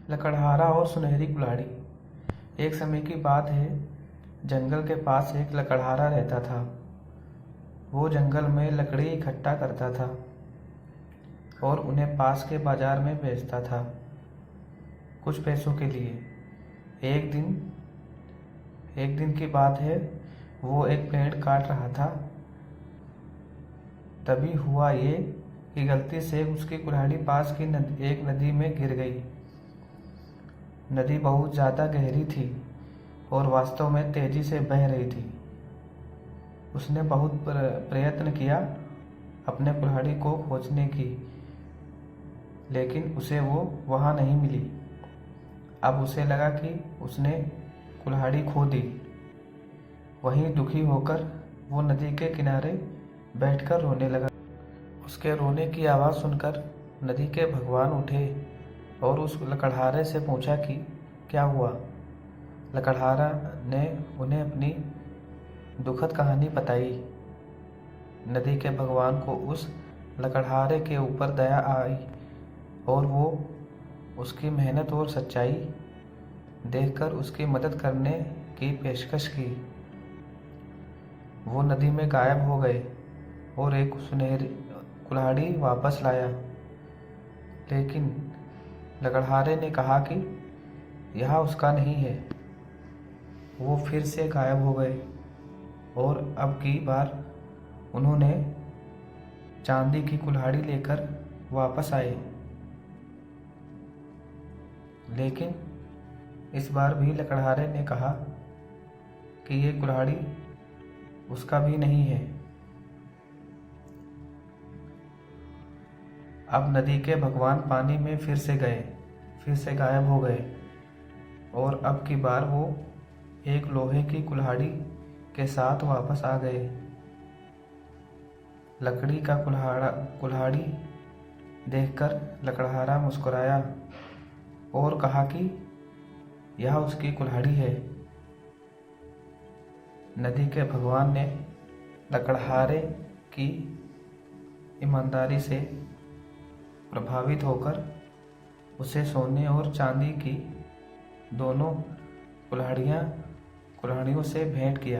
लकड़हारा और सुनहरी कुल्हाड़ी। एक समय की बात है, जंगल के पास एक लकड़हारा रहता था। वो जंगल में लकड़ी इकट्ठा करता था और उन्हें पास के बाजार में बेचता था कुछ पैसों के लिए। एक दिन की बात है, वो एक पेड़ काट रहा था। तभी हुआ ये कि गलती से उसकी कुल्हाड़ी पास की एक नदी में गिर गई। नदी बहुत ज़्यादा गहरी थी और वास्तव में तेजी से बह रही थी। उसने बहुत प्रयत्न किया अपने कुल्हाड़ी को खोजने की, लेकिन उसे वो वहाँ नहीं मिली। अब उसे लगा कि उसने कुल्हाड़ी खो दी। वहीं दुखी होकर वो नदी के किनारे बैठकर रोने लगा। उसके रोने की आवाज़ सुनकर नदी के भगवान उठे और उस लकड़हारे से पूछा कि क्या हुआ। लकड़हारा ने उन्हें अपनी दुखद कहानी बताई। नदी के भगवान को उस लकड़हारे के ऊपर दया आई और वो उसकी मेहनत और सच्चाई देखकर उसकी मदद करने की पेशकश की। वो नदी में गायब हो गए और एक सुनहरी कुल्हाड़ी वापस लाया, लेकिन लकड़हारे ने कहा कि यह उसका नहीं है। वो फिर से गायब हो गए और अब की बार उन्होंने चांदी की कुल्हाड़ी लेकर वापस आए, लेकिन इस बार भी लकड़हारे ने कहा कि ये कुल्हाड़ी उसका भी नहीं है। अब नदी के भगवान पानी में फिर से गायब हो गए और अब की बार वो एक लोहे की कुल्हाड़ी के साथ वापस आ गए। लकड़ी का कुल्हाड़ी देखकर लकड़हारा मुस्कुराया और कहा कि यह उसकी कुल्हाड़ी है। नदी के भगवान ने लकड़हारे की ईमानदारी से प्रभावित होकर उसे सोने और चांदी की दोनों कुल्हाड़ियों से भेंट किया।